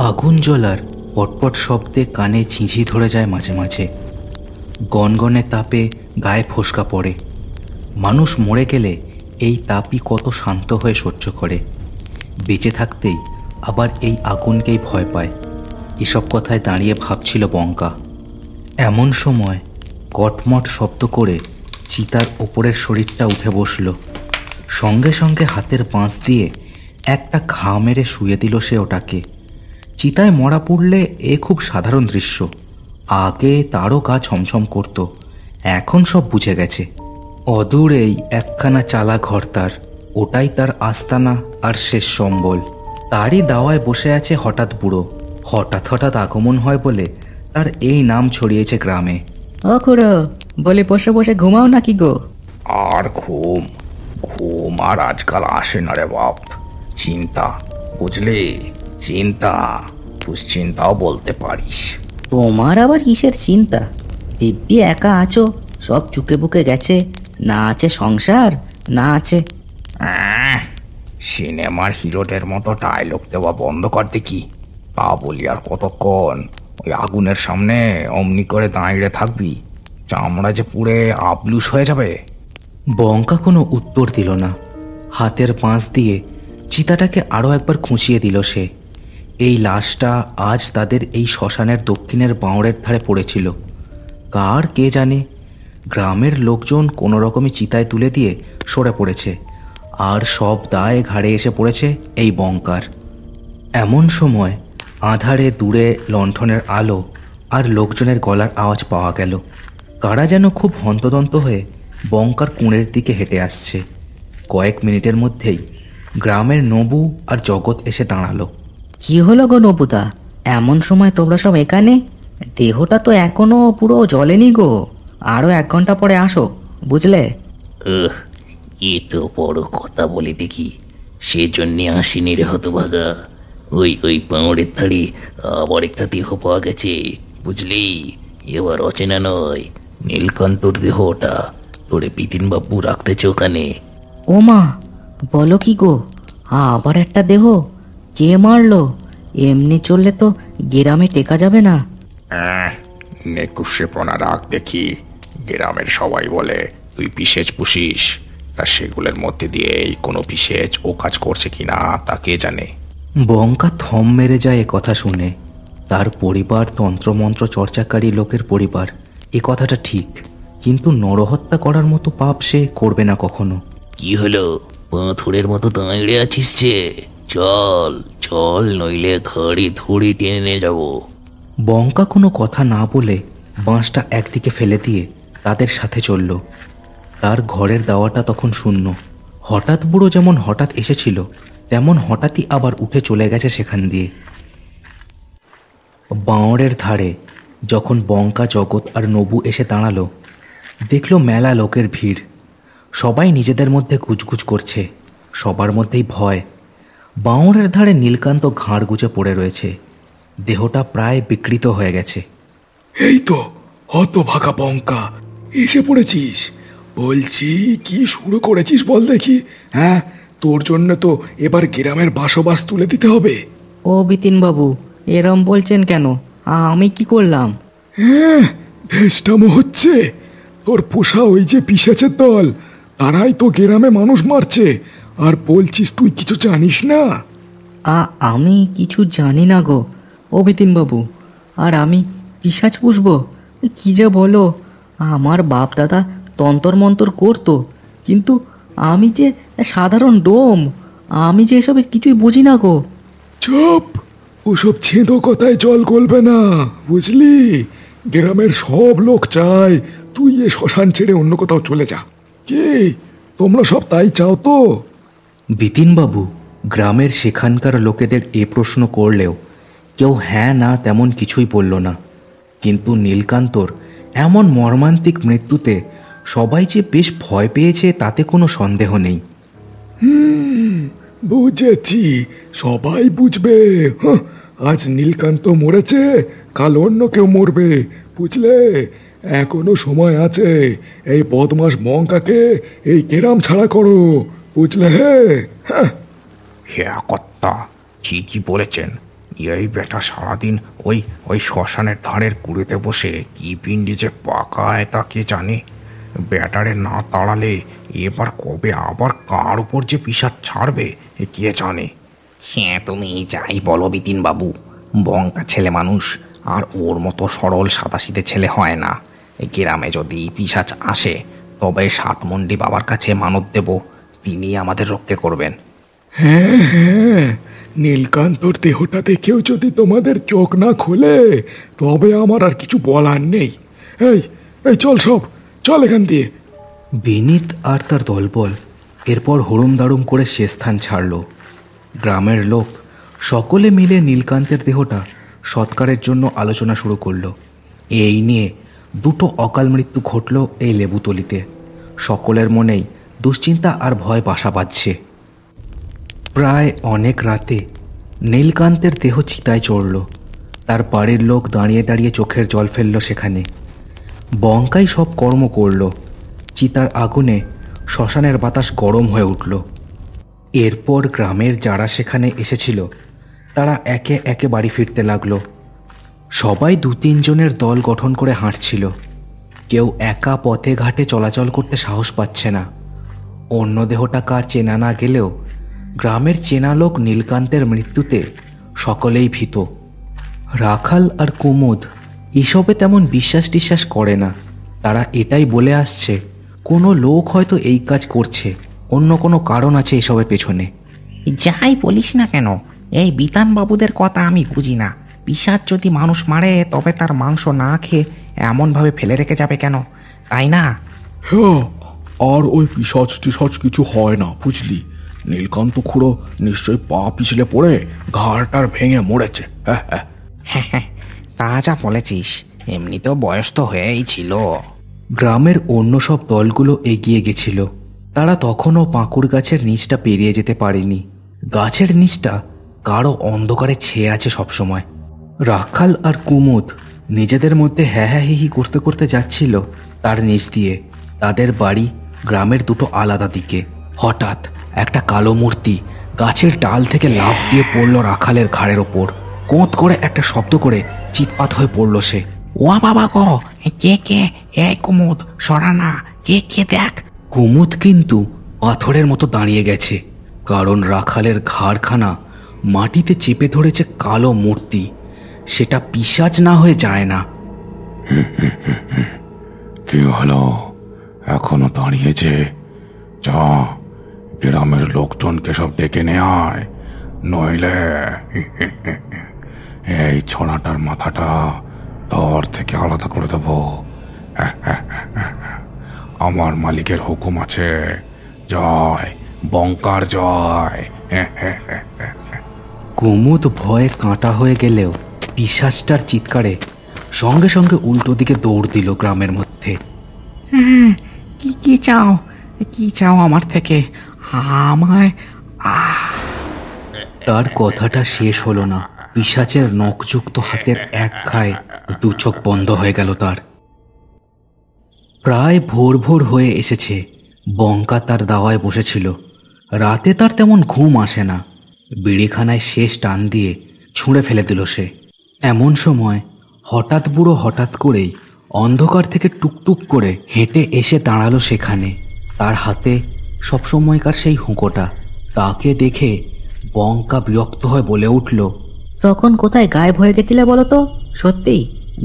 আগুন জ্বলার পটপট শব্দে কানে ঝিঝি ধরে যায় মাঝে মাঝে। গনগনে তাপে গায়ে ফোসকা পড়ে। মানুষ মরে গেলে এই তাপই কত শান্ত হয়ে সহ্য করে, বেঁচে থাকতেই আবার এই আগুনকেই ভয় পায়। এসব কথায় দাঁড়িয়ে ভাবছিল বঙ্কা। এমন সময় কটমট শব্দ করে চিতার ওপরের শরীরটা উঠে বসল। সঙ্গে সঙ্গে হাতের বাঁশ দিয়ে একটা ঘা মেরে শুয়ে দিল সে ওটাকে। চিতায় মরা পড়লে এ খুব সাধারণ দৃশ্য। আগে তারও গা ছমছম করত, এখন সব বুঝে গেছে। অদূরেই একখানা চালা ঘর তার, ওটাই তার আস্তানা আর শেষ সম্বল। তারই দাওয়ায় বসে আছে হঠাৎ বুড়ো। হঠাৎ হঠাৎ আগমন হয় বলে তার এই নাম ছড়িয়েছে গ্রামে। ও খুড়ো, বলে বসে বসে ঘুমাও নাকি গো? আর ঘুম ঘুম আর আজকাল আসে না রে বাপ। চিন্তা, বুঝলি, চিন্তা, দুশ্চিন্তাও বলতে পারিস। তোমার আবার কিসের চিন্তা? দিব্যি একা আছো, সব চুকে বুকে গেছে। না আছে সংসার, না আছে। সিনেমার হিরোদের মতো ডায়লগ দেওয়া বন্ধ কর দেখি। তা বলি আর কতক্ষণ ওই আগুনের সামনে অমনি করে দাঁড়িয়ে থাকবি? চামড়া যে পুড়ে আবলুস হয়ে যাবে। বঙ্কা কোনো উত্তর দিল না। হাতের বাঁশ দিয়ে চিতাটাকে আরও একবার খুঁচিয়ে দিল সে। এই লাশটা আজ তাদের এই শ্মশানের দক্ষিণের বাঁওড়ের ধারে পড়েছিল। কার কে জানে। গ্রামের লোকজন কোনো রকমে চিতায় তুলে দিয়ে সরে পড়েছে, আর সব দায় ঘাড়ে এসে পড়েছে এই বঙ্কার। এমন সময় আঁধারে দূরে লণ্ঠনের আলো আর লোকজনের গলার আওয়াজ পাওয়া গেল। কারা যেন খুব হন্তদন্ত হয়ে বঙ্কার কুঁড়ের দিকে হেঁটে আসছে। কয়েক মিনিটের মধ্যেই গ্রামের নবু আর জগৎ এসে দাঁড়ালো। কি হলো গো নবুদা, এমন সময় তোমরা সব এখানে? দেহটা তো এখনো পুরো জ্বলেনি গো। আরো 1 ঘন্টা পরে আসো, বুঝলে? এ তো বড় কথা বলে দেখি, সেজন্য আসিনি রে হতভাগা। ওই পাঁড়ের ধারে আবার একটা দেহ পাওয়া গেছে, বুঝলি? এবার অচেনা নয়, নীলকান্তর দেহ ওটা। তোরে বিপিনবাবু রাখতেছে ওখানে। ও মা, বলো কি গো? আবার একটা দেহ? কে মারলো? এমনি চললে তো গ্রামে টেকা যাবে না। নেকুশেপনা রাখ দেখি। গ্রামের সবাই বলে তুই পিসেজ পুষিস, তা সেগুলোর মধ্যে দিয়ে কোনো পিসেজ ও কাজ করছে কিনা তা কে জানে। বঙ্কা থম মেরে যায় এ কথা শুনে। তার পরিবার তন্ত্রমন্ত্র চর্চাকারী লোকের পরিবার, এ কথাটা ঠিক, কিন্তু নরহত্যা করার মতো পাপ সে করবে না কখনো। কি হলো, পাথরের মতো দাঁড়িয়ে আছিস যে? চল চল, নইলে ঘড়ি ধরে টেনে নিয়ে যাবো। বঙ্কা কোনো কথা না বলে বাঁশটা একদিকে ফেলে দিয়ে তাদের সাথে চলল। তার ঘরের দাওয়াটা তখন শূন্য। হঠাৎ বুড়ো যেমন হঠাৎ এসেছিল, তেমন হঠাৎই আবার উঠে চলে গেছে সেখান দিয়ে। বাঁওড়ের ধারে যখন বঙ্কা, জগৎ আর নবু এসে দাঁড়ালো, দেখল মেলা লোকের ভিড়। সবাই নিজেদের মধ্যে গুজগুজ করছে, সবার মধ্যেই ভয়। বাঁওড়ের ধারে নীলকান্ত ঘাড় গুজে পড়ে রয়েছে, দেহটা প্রায় বিকৃত হয়ে গেছে। এই তো হতভাগা বঙ্কা, এসে পড়েছিস। বলছি, কি শুরু করেছিস বল দেখি? হ্যাঁ, তোর জন্য তো এবার গ্রামের বসবাস তুলে দিতে হবে। ও বিপিনবাবু, এরম বলছেন কেন? আমি কি করলাম? হ্যাঁ, ভেস্টামো হচ্ছে। তোর পোষা ওই যে পিশাচের দল, তারাই তো গ্রামে মানুষ মারছে, আর বলছিস তুই কিছু জানিস না? আমি কিছু জানি না গো ও বিপিনবাবু। আর আমি পিশাচ পুষবো? কি যে বলো! আমার বাপ দাদা তন্তর মন্তর করতো, কিন্তু আমি যে সাধারণ ডোম, আমি যে এসবের কিছুই বুঝি না গো। চুপ! ওসব ছেঁদো কথায় জল গলবে না, বুঝলি? গ্রামের সব লোক চায় তুই এ শ্মশান ছেড়ে অন্য কোথাও চলে যা। কি তোমরা সব তাই চাও তো? বিপিনবাবু গ্রামের সেখানকার লোকেদের এ প্রশ্ন করলেও কেউ হ্যাঁ না তেমন কিছুই বলল না। কিন্তু নীলকান্তর এমন মর্মান্তিক মৃত্যুতে সবাই যে বেশ ভয় পেয়েছে তাতে কোনো সন্দেহ নেই। বুঝেছি, সবাই বুঝবে। আজ নীলকান্ত মরেছে, কাল অন্য কেউ মরবে, বুঝলে? এখনো সময় আছে। এই বদমাস বঙ্কাকে এই গ্রাম ছাড়া করো, বুঝলে? হ্যাঁ, হ্যাঁ কর্তা, ঠিকই বলেছেন। এই বেটা সারাদিন ওই ওই শ্মশানের ধারের কুড়েতে বসে কি পিণ্ডি যে পাকায় তা কে জানে। ব্যাটারে না তাড়ালে এবার কবে আবার কার উপর যে পিশাচ ছাড়বে কে জানে। হ্যাঁ, তুমি যাই বলো বিতিন বাবু, বঙ্কা ছেলে মানুষ, আর ওর মতো সরল সাদাসিধে ছেলে হয় না। এই গ্রামে যদি পিশাচ আসে তবে সাতমন্ডি বাবার কাছে মানত দেব, তিনি আমাদের রক্ষা করবেন। হ্যাঁ হ্যাঁ, নীলকান্তর দেহটা দেখেও যদি তোমাদের চোখ না খোলে তবে আমার আর কিছু বলার নেই। এই এই চল, সব চল এখান দিয়ে। বিনীত আর তার দলবল এরপর হুড়ুম দাড়ুম করে সে স্থান ছাড়ল। গ্রামের লোক সকলে মিলে নীলকান্তের দেহটা সৎকারের জন্য আলোচনা শুরু করলো। এই নিয়ে দুটো অকাল মৃত্যু ঘটল এই লেবুতলিতে। সকলের মনেই দুশ্চিন্তা আর ভয় বাসা বাঁধছে। প্রায় অনেক রাতে নীলকান্তের দেহ চিতায় চড়ল। তার বাড়ির লোক দাঁড়িয়ে দাঁড়িয়ে চোখের জল ফেলল সেখানে। বঙ্কাই সব কর্ম করল। চিতার আগুনে শ্মশানের বাতাস গরম হয়ে উঠল। এরপর গ্রামের যারা সেখানে এসেছিল তারা একে একে বাড়ি ফিরতে লাগলো। সবাই 2-3 জনের দল গঠন করে হাঁটছিল। কেউ একা পথে ঘাটে চলাচল করতে সাহস পাচ্ছে না। অন্য দেহটা কার চেনা না গেলেও গ্রামের চেনা লোক নীলকান্তের মৃত্যুতে সকলেই ভীত। রাখাল আর কুমুদ এসবে তেমন বিশ্বাস টিশ্বাস করে না। তারা এটাই বলে আসছে কোনো লোক হয়তো এই কাজ করছে, অন্য কোনো কারণ আছে এসবের পেছনে। যাই বলিস না কেন, এই বিতান বাবুদের কথা আমি বুঝি না। পিশাচ যদি মানুষ মারে তবে তার মাংস না খেয়ে এমনভাবে ফেলে রেখে যাবে কেন, তাই না? হ্যাঁ, আর ওই পিশাচ টিশাচ কিছু হয় না, বুঝলি? নীলকান্ত খুড়ো নিশ্চয়ই পা পিছলে পড়ে ঘাড়টার ভেঙে মরেছে। হ্যাঁ হ্যাঁ, হ্যাঁ, তা যা বলেছিস, এমনিতেও বয়স তো হয়েই ছিল। গ্রামের অন্য সব দলগুলো এগিয়ে গেছিল। তারা তখনও পাঁকুড় গাছের নিচটা পেরিয়ে যেতে পারেনি। গাছের নিচটা কারো অন্ধকারে ছেয়ে আছে সবসময়। রাখাল আর কুমুদ নিজেদের মধ্যে হ্যাঁ হ্যাঁ হি হি করতে করতে যাচ্ছিল তার নিচ দিয়ে। তাদের বাড়ি গ্রামের দুটো আলাদা দিকে। হঠাৎ একটা কালো মূর্তি গাছের ডাল থেকে লাফ দিয়ে পড়ল রাখালের ঘাড়ের ওপর। কোঁত করে একটা শব্দ করে চিৎপাত হয়ে পড়ল সে। ও বাবা গো, কে কে? এই কুমুদ, সরানা, কে কে দেখ। কুমুদ কিন্তু পাথরের মতো দাঁড়িয়ে গেছে, কারণ রাখালের ঘাড়খানা মাটিতে চেপে ধরেছে কালো মূর্তি। সেটা পিশাচ না হয়ে যায় না। কি হলো? এখনো দাঁড়িয়েছে? যা, গ্রামের লোকজনকে সব ডেকে নে আয়, নইলে এই ছড়াটার মাথাটা তোর থেকে আলাদা করে দেবো। আমার মালিকের হুকুম আছে। জয় বঙ্কার জয়। কুমুদ ভয়ে কাঁটা হয়ে গেলেও পিশাচটার চিৎকারে সঙ্গে সঙ্গে উল্টো দিকে দৌড় দিল গ্রামের মধ্যে। কি চাও? কি চাও আমার থেকে? আমায় তার কথাটা শেষ হলো না। পিশাচের নখযুক্ত হাতের এক ঘায়ে 2 চোখ বন্ধ হয়ে গেল তার। প্রায় ভোর ভোর হয়ে এসেছে। বঙ্কা তার দাওয়ায় বসেছিল। রাতে তার তেমন ঘুম আসে না। বিড়িখানায় শেষ টান দিয়ে ছুঁড়ে ফেলে দিল সে। এমন সময় হঠাৎ বুড়ো হঠাৎ করেই অন্ধকার থেকে টুকটুক করে হেঁটে এসে দাঁড়ালো সেখানে। তার হাতে সবসময়কার সেই হুঁকোটা। তাকে দেখে বঙ্কা বিরক্ত হয়ে বলে উঠল, তখন কোথায় গায়েব হয়ে গেছিলে বলো তো? সত্যি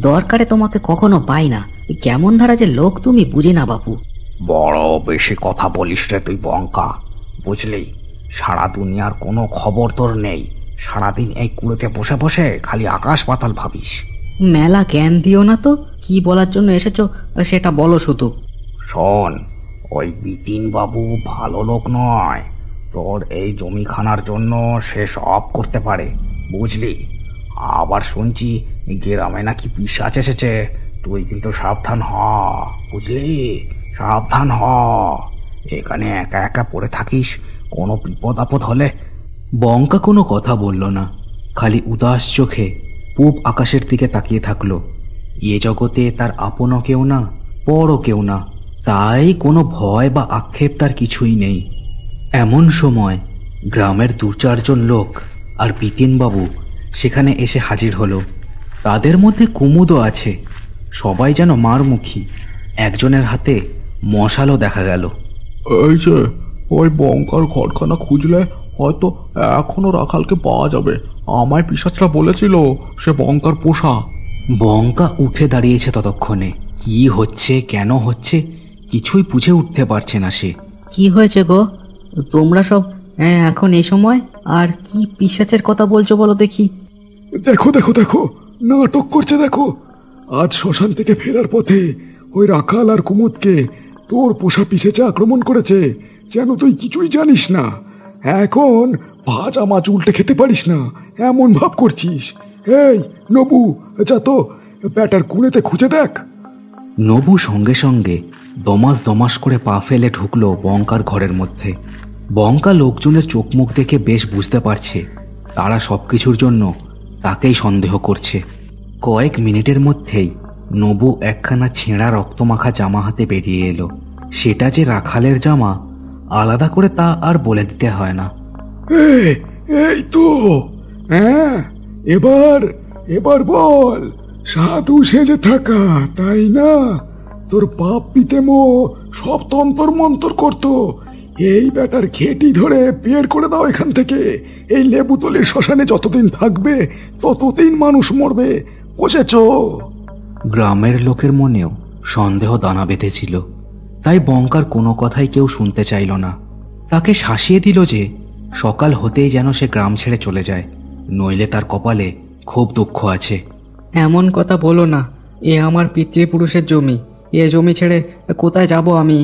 দরকারে তোমাকে কখনো পাই না। কেমন ধারা যে লোক তুমি, বুঝি না বাপু। বড় বেশি কথা বলিস রে তুই বঙ্কা, বুঝলি? সারা দুনিয়ার কোনো খবর তোর নেই। সারাদিন এই কুড়োতে বসে বসে খালি আকাশ পাতাল ভাবিস। মেলা জ্ঞান দিও না তো। কি বলার জন্য এসেছো সেটা বলো শুধু। শোন, ওই বিতিন বাবু ভালো লোক নয়। তোর এই জমিখানার জন্য সে সব করতে পারে, বুঝলি? আবার শুনছি গ্রামে নাকি পিশাচ এসেছে। তুই কিন্তু সাবধান হ, বুঝলি? সাবধান হ। এখানে একা একা পড়ে থাকিস, কোনো বিপদ আপদ হলে। বঙ্কা কোনো কথা বলল না, খালি উদাস চোখে পূব আকাশের দিকে তাকিয়ে থাকলো। এ জগতে তার আপনও কেউ না, পরও কেউ না, তাই কোনো ভয় বা আক্ষেপ তার কিছুই নেই। এমন সময় গ্রামের 2-4 জন লোক আর বিপিনবাবু সেখানে এসে হাজির হলো। তাদের মধ্যে কুমুদও আছে। সবাই যেন মারমুখী। একজনের হাতে মশালও দেখা গেল। এই যে ওই বঙ্কার ঘরখানা খুঁজলে হয়তো এখনো রাখালকে পাওয়া যাবে। আমায় পিশাচরা বলেছিল সে বঙ্কার পোষা। বঙ্কা উঠে দাঁড়িয়েছে ততক্ষণে। কি হচ্ছে, কেন হচ্ছে কিছুই বুঝে উঠতে পারছে না সে। কি হয়েছে গো? তোমরা সব এখন এই সময় আর কি পিশাচের কথা বলছো বলো দেখি। দেখো দেখো দেখো, নাটক করছে দেখো। আজ শ্মশান থেকে ফেরার পথে ওই রাখাল আর কুমুদকে তোর পোষা পিশেছে আক্রমণ করেছে, যেন তুই কিছুই জানিস না। এখন ভাজা মাছ উল্টে খেতে পারিস না এমন ভাব করছিস। এই নবু, যা তো ব্যাটার কুড়েতে খুঁজে দেখ। নবু সঙ্গে সঙ্গে দমাস দমাস করে পা ফেলে ঢুকলো বঙ্কার ঘরের মধ্যে। বঙ্কা লোকজনের চোখ মুখ দেখে বেশ বুঝতে পারছে তারা সবকিছুর জন্য তাকেই সন্দেহ করছে। কয়েক মিনিটের মধ্যেই নবু একখানা ছেঁড়া রক্তমাখা জামা হাতে বেরিয়ে এলো। সেটা যে রাখালের জামা আলাদা করে তা আর বলে দিতে হয় না। এই তো, হ্যাঁ, এবার এবার বল, সাধু সেজে থাকা তাই না? তোর বাপ পিতেমো সব তন্তর মন্তর করতো। এই ব্যাটার ঘেটি ধরে বের করে দাও এখান থেকে। এই লেবুতলির শ্মশানে যতদিন থাকবে ততদিন মানুষ মরবে, বুঝেছ? গ্রামের লোকের মনেও সন্দেহ দানা বেঁধেছিল। তাই বঙ্কার কোনো কথাই কেউ শুনতে চাইল না। তাকে শাসিয়ে দিল যে সকাল হতেই যেন সে গ্রাম ছেড়ে চলে যায়, নইলে তার কপালে খুব দুঃখ আছে। এমন কথা বলো না, এ আমার পিতৃপুরুষের জমি। এ জমি ছেড়ে কোথায় যাব আমি?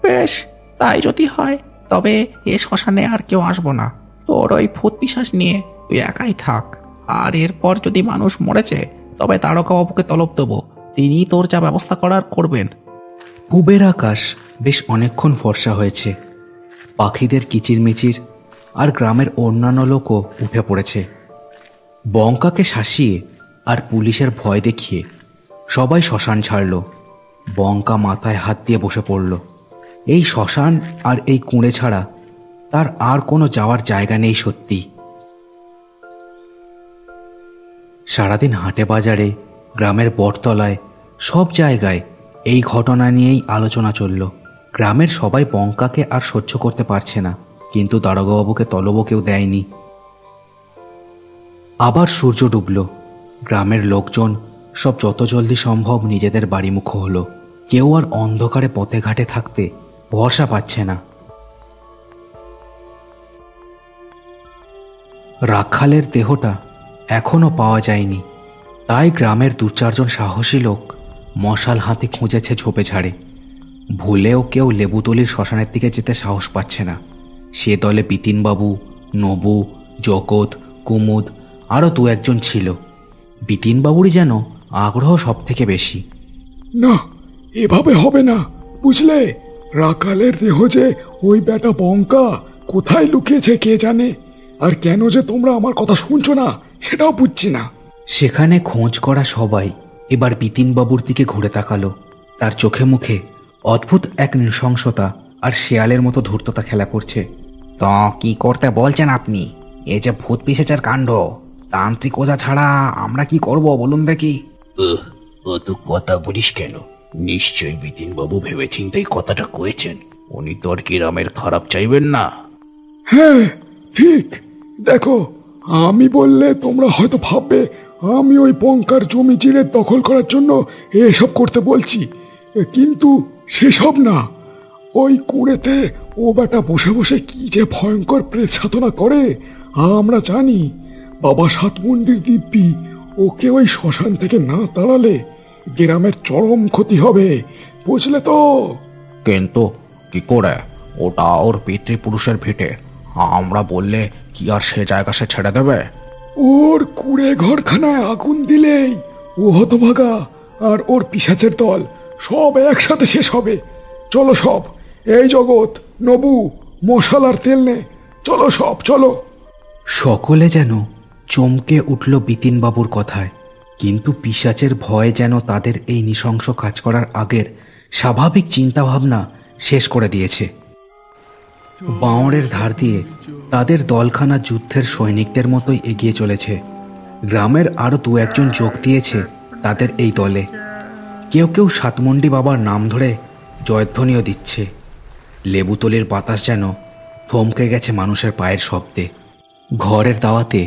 বেশ, তাই যদি হয় তবে এ শ্মশানে আর কেউ আসবো না। তোর ওই ভূত পিশাচ নিয়ে তুই একাই থাক। আর এরপর যদি মানুষ মরেছে তবে তারকাবাবুকে তলব দেবো, তিনি তোর যা ব্যবস্থা করার করবেন। পূবের আকাশ বেশ অনেকক্ষণ ফর্সা হয়েছে। পাখিদের কিচিরমিচির আর গ্রামের অন্যান্য লোকও উঠে পড়েছে। বঙ্কাকে শাসিয়ে আর পুলিশের ভয় দেখিয়ে সবাই শ্মশান ছাড়ল। বঙ্কা মাথায় হাত দিয়ে বসে পড়ল। এই শ্মশান আর এই কুঁড়ে ছাড়া তার আর কোনো যাওয়ার জায়গা নেই সত্যি। সারাদিন হাটে বাজারে, গ্রামের বটতলায়, সব জায়গায় এই ঘটনা নিয়েই আলোচনা চলল। গ্রামের সবাই বঙ্কাকে আর সহ্য করতে পারছে না, কিন্তু দারোগাবাবুকে তলবও কেউ দেয়নি। আবার সূর্য ডুবল। গ্রামের লোকজন সব যত জলদি সম্ভব নিজেদের বাড়িমুখ হলো। কেউ আর অন্ধকারে পথে ঘাটে থাকতে ভরসা পাচ্ছে না। রাখালের দেহটা এখনো পাওয়া যায়নি। তাই গ্রামের 2-4 জন সাহসী লোক মশাল হাতে খুঁজেছে ঝোপে ঝাড়ে। ভুলেও কেউ লেবুতলির শ্মশানের দিকে যেতে সাহস পাচ্ছে না। সে দলে বিপিনবাবু, নবু, জগৎ, কুমুদ আরও 2-1 জন ছিল। বিপিনবাবুরই যেন আগ্রহ সব থেকে বেশি। না, এভাবে হবে না, বুঝলে? রাখালের দেহ যে ওই ব্যাটা বঙ্কা কোথায় লুকিয়েছে কে জানে। আর কেন যে তোমরা আমার কথা শুনছো না সেটাও বুঝছি না। সেখানে খোঁজ করা সবাই এবার বিপিনবাবুর দিকে ঘুরে তাকালো। তার চোখে মুখে অদ্ভুত এক নৃশংসতা আর শেয়ালের মতো ধূর্ততা খেলা করছে। তো কি করতে বলছেন আপনি? এ যে ভূত পিশাচের কাণ্ড, তান্ত্রিক ওঝা ছাড়া আমরা কি করব বলুন দেখি? অত কথা বলিস কেন? নিশ্চয়ই বিপিনবাবু ভেবে চিন্তেই কথাটা কয়েছেন। উনি তো আর গ্রামের খারাপ চাইবেন না। হ্যাঁ ঠিক। দেখো, আমি বললে তোমরা হয়তো ভাববে আমি ওই বঙ্কার জমি চিড়ে দখল করার জন্য এসব করতে বলছি, কিন্তু সেসব না। ওই কুড়েতে ও বেটা বসে বসে কি যে ভয়ঙ্কর প্রেত সাধনা করে আমরা জানি। বাবা সাতমুন্ডির দিব্যি ওকে ওই শ্মশান থেকে না তাড়ালে গ্রামের চরম ক্ষতি হবে, বুঝলে তো? কিন্তু কি করে? ওটা ওর পিতৃপুরুষের ভিটে, আমরা বললে কি আর সে জায়গা সে ছেড়ে দেবে? ওর কুড়ে ঘরখানায় আগুন দিলেই ও হতভাগা আর ওর পিশাচের দল সব একসাথে শেষ হবে। চলো সব, এই জগৎ, নবু, মশাল আর তেল নে, চলো সব, চলো। সকলে যেন চমকে উঠল বিপিনবাবুর কথায়। কিন্তু পিশাচের ভয় যেন তাদের এই নৃশংস কাজ করার আগের স্বাভাবিক চিন্তাভাবনা শেষ করে দিয়েছে। বাঁওড়ের ধার দিয়ে তাদের দলখানা যুদ্ধের সৈনিকদের মতোই এগিয়ে চলেছে। গ্রামের আরও দু একজন যোগ দিয়েছে তাদের এই দলে। কেউ কেউ সাতমন্ডি বাবার নাম ধরে জয়ধ্বনিও দিচ্ছে। লেবুতলির বাতাস যেন থমকে গেছে মানুষের পায়ের শব্দে। ঘরের দাওয়াতে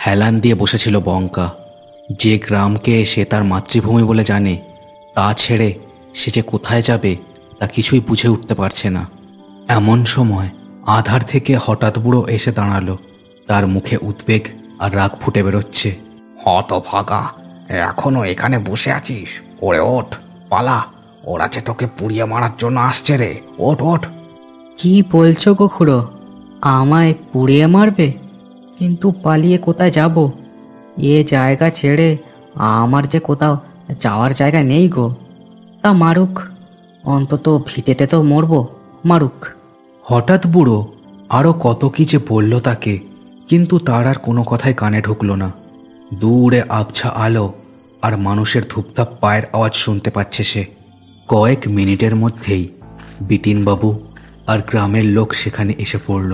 হেলান দিয়ে বসেছিল বঙ্কা। যে গ্রামকে সে তার মাতৃভূমি বলে জানে, তা ছেড়ে সে যে কোথায় যাবে তা কিছুই বুঝে উঠতে পারছে না। এমন সময় আধার থেকে হঠাৎ বুড়ো এসে দাঁড়ালো। তার মুখে উদ্বেগ আর রাগ ফুটে বেরোচ্ছে। হতভাগা, এখনো এখানে বসে আছিস? ওরে ওঠ, পালা, ওরা যে তোকে পুড়িয়ে মারার জন্য আসছে রে। ওঠ ওঠ। কি বলছো গো খুড়ো? আমায় পুড়িয়ে মারবে? কিন্তু পালিয়ে কোথায় যাব? এ জায়গা ছেড়ে আমার যে কোথাও যাওয়ার জায়গা নেই গো। তা মারুক, অন্তত ভিটেতে তো মরবো, মারুক। হঠাৎ বুড়ো আরও কত কি যে বলল তাকে, কিন্তু তার আর কোনো কথাই কানে ঢুকলো না। দূরে আবছা আলো আর মানুষের ধূপধাপ পায়ের আওয়াজ শুনতে পাচ্ছে সে। কয়েক মিনিটের মধ্যেই বিতিনবাবু আর গ্রামের লোক সেখানে এসে পড়ল।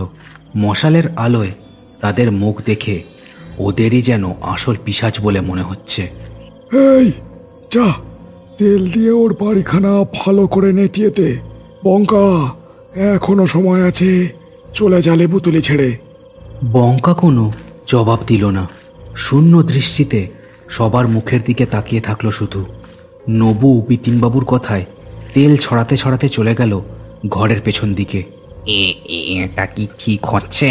মশালের আলোয় তাদের মুখ দেখে ওদেরই যেন আসল পিশাচ বলে মনে হচ্ছে। এই যা, তেল দিয়ে ওর বাড়িখানা ভালো করে নেতিয়ে দে। বঙ্কা, এখনো সময় আছে, চলে যা লেবুতলি ছেড়ে। বঙ্কা কোনো জবাব দিল না। শূন্য দৃষ্টিতে সবার মুখের দিকে তাকিয়ে থাকলো শুধু। নবু বিতিনবাবুর কথায় তেল ছড়াতে ছড়াতে চলে গেল ঘরের পেছন দিকে। এটা কি ঠিক হচ্ছে?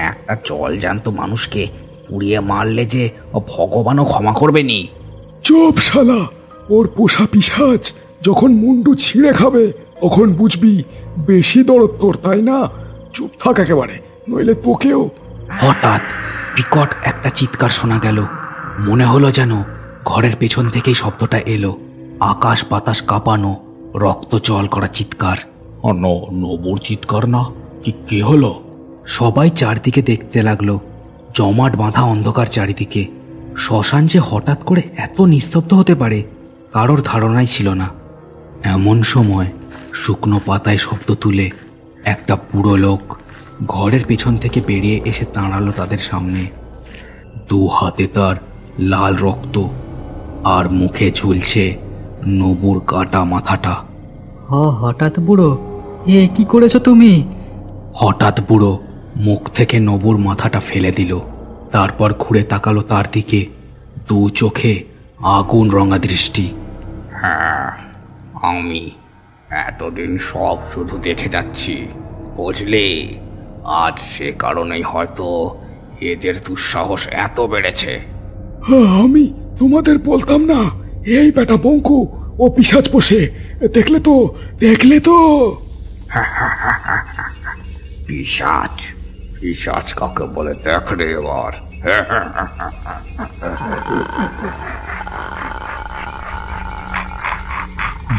একটা জলজান্ত মানুষকে পুড়িয়ে মারলে যে ভগবানও ক্ষমা করবে নি। চুপ শালা, ওর পোষা পিশাচ যখন মুন্ডু ছিঁড়ে খাবে তখন বুঝবি বেশি দরদ তোর, তাই না? চুপ থাক একেবারে, নইলে তোকেও। হঠাৎ বিকট একটা চিৎকার শোনা গেল। মনে হলো যেন ঘরের পেছন থেকেই শব্দটা এলো। আকাশ বাতাস কাঁপানো, রক্ত জল করা চিৎকার। নবুর চিৎকার না? কি কে হলো? সবাই চারদিকে দেখতে লাগলো। জমাট বাঁধা অন্ধকার চারিদিকে। শ্মশান যে হঠাৎ করে এত নিস্তব্ধ হতে পারে কারোর ধারণাই ছিল না। এমন সময় শুকনো পাতায় শব্দ তুলে একটা বুড়ো লোক ঘরের পেছন থেকে বেরিয়ে এসে দাঁড়ালো তাদের সামনে। দু হাতে তার লাল রক্ত, আর মুখে ঝুলছে নবুর কাটা মাথাটা। হঠাৎ বুড়ো, এ কি করেছো তুমি? হঠাৎ বুড়ো মুখ থেকে নবুর মাথাটা ফেলে দিল। তারপর ঘুরে তাকালো তার দিকে, দু চোখে আগুন রঙা দৃষ্টি। হ্যাঁ, আমি এতদিন সব শুধু দেখে যাচ্ছি, বুঝলি? আজ সে কারণেই হয়তো এদের দুঃসাহস এত বেড়েছে। আমি তোমাদের বলতাম না, এই বেটা বঙ্কু ও পিশাচ পোষে। দেখলে তো, দেখলে তো। পিশাচ? পিশাচ কাকে বলে দেখ রে এবার।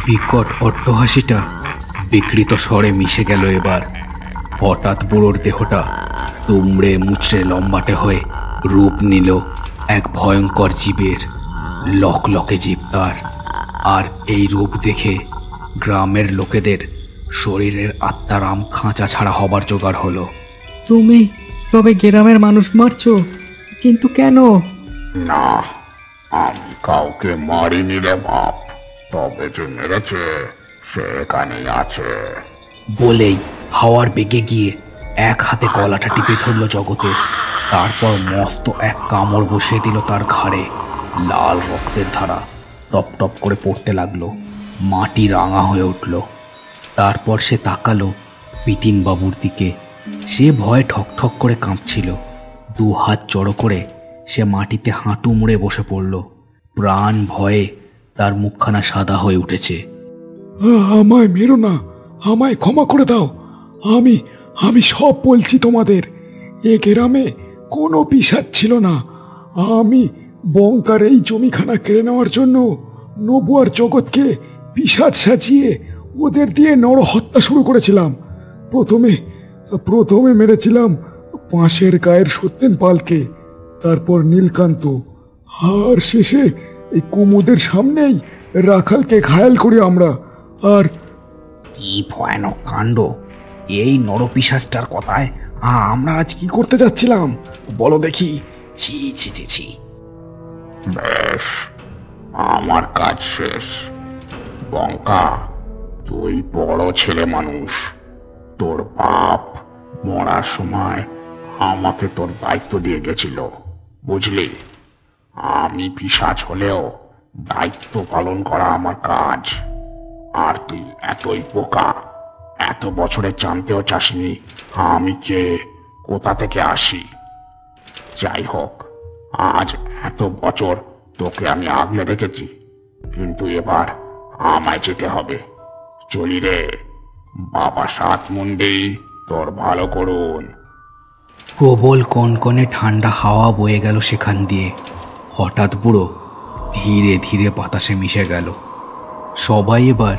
বিকট অট্টহাসিটা বিকৃত স্বরে মিশে গেল এবার। হঠাৎ বুড়োর দেহটা দুমড়ে মুচড়ে লম্বাটে হয়ে রূপ নিল এক ভয়ঙ্কর জীবের। লকলকে জীব তার। আর এই রূপ দেখে গ্রামের লোকেদের শরীরের আত্মারাম খাঁচা ছাড়া হবার জোগাড় হলো। তুমি তবে গ্রামের মানুষ মারছো, কিন্তু কেন? না, আমি কাউকে মারিনি রে বাপ। তবে যে মেরেছে সে এখানেই আছে। বলেই হাওয়ার বেগে গিয়ে এক হাতে গলাটা টিপে ধরল জগতের। তারপর মস্ত এক কামড় বসিয়ে দিল তার ঘাড়ে। লাল রক্তের ধারা টপ টপ করে পড়তে লাগলো। মাটি রাঙা হয়ে উঠল। তারপর সে তাকালো বিতিনবাবুর দিকে। সে ভয়ে ঠকঠক করে কাঁপছিল। দু হাত জড়ো করে সে মাটিতে হাঁটু মুড়ে বসে পড়ল। প্রাণ ভয়ে তার মুখখানা সাদা হয়ে উঠেছে। আমায় মেরো না, আমায় ক্ষমা করে দাও। আমি সব বলছি তোমাদের। এ গ্রামে কোনো পিশাচ ছিল না। আমি বঙ্কার এই জমিখানা কেড়ে নেওয়ার জন্য নবু আর জগৎকে পিশাচ সাজিয়ে ওদের দিয়ে নরহত্যা শুরু করেছিলাম। প্রথমে মেরেছিলাম পাশের গায়ের সত্যেন পালকে, তারপর নীলকান্ত, আর শেষে এই কুমুদের সামনেই রাখালকে ঘায়াল করি আমরা। আর কি ভয়ানক কাণ্ড! এই নরপিশাচটার কথায় আমরা আজ কি করতে যাচ্ছিলাম বলো দেখি। ছি ছি ছি ছি। বেশ, আমার কাজ শেষ। বঙ্কা, তুই বড় ছেলে মানুষ, তোর বাপ মরার সময় আমাকে তোর দায়িত্ব দিয়ে গেছিল, বুঝলি? আমি পিশাচ হলেও দায়িত্ব পালন করা আমার কাজ। আর তুই এতই বোকা, এত বছরে জানতেও চাসনি আমি কে, কোথা থেকে আসি। যাই হোক, আজ এত বছর তোকে আমি আগলে রেখেছি, কিন্তু এবার আমায় যেতে হবে। চলি রে, বাবা সাত মুন্ডি তোর ভালো করুন। প্রবল কনকনে ঠান্ডা হাওয়া বয়ে গেল সেখান দিয়ে। হঠাৎ বুড়ো ধীরে ধীরে বাতাসে মিশে গেল। সবাই এবার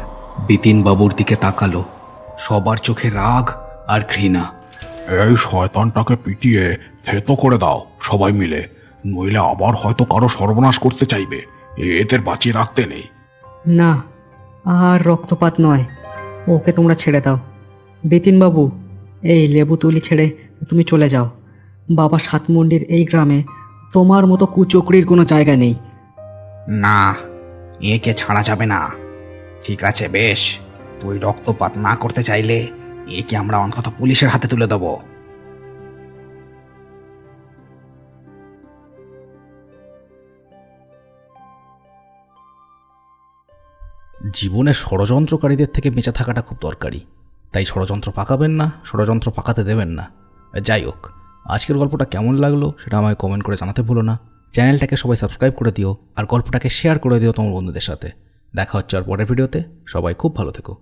বিতিন বাবুর দিকে তাকালো, সবার চোখে রাগ আর ঘৃণা। এই শয়তানটাকে পিটিয়ে থেতো করে দাও সবাই মিলে, নইলে আবার হয়তো কারো সর্বনাশ করতে চাইবে। এদের বাঁচিয়ে রাখতে নেই। না, আর রক্তপাত নয়, ওকে তোমরা ছেড়ে দাও। বিতিনবাবু, এই লেবু তুলি ছেড়ে তুমি চলে যাও। বাবা সাতমন্ডির এই গ্রামে তোমার মতো কুচক্রির কোনো জায়গা নেই। না, একে ছাড়া যাবে না। ঠিক আছে, বেশ, তুই রক্তপাত না করতে চাইলে একে আমরা অন্তত পুলিশের হাতে তুলে দেব। জীবনে ষড়যন্ত্রকারীদের থেকে বেঁচে থাকাটা খুব দরকারি, তাই ষড়যন্ত্র পাকাবেন না, ষড়যন্ত্র পাকাতে দেবেন না। যাই হোক, আজকের গল্পটা কেমন লাগলো সেটা আমায় কমেন্ট করে জানাতে ভুলো না। চ্যানেলটাকে সবাই সাবস্ক্রাইব করে দিও আর গল্পটাকে শেয়ার করে দিও তোমার বন্ধুদের সাথে। দেখা হচ্ছে আর পরের ভিডিওতে। সবাই খুব ভালো থেকো।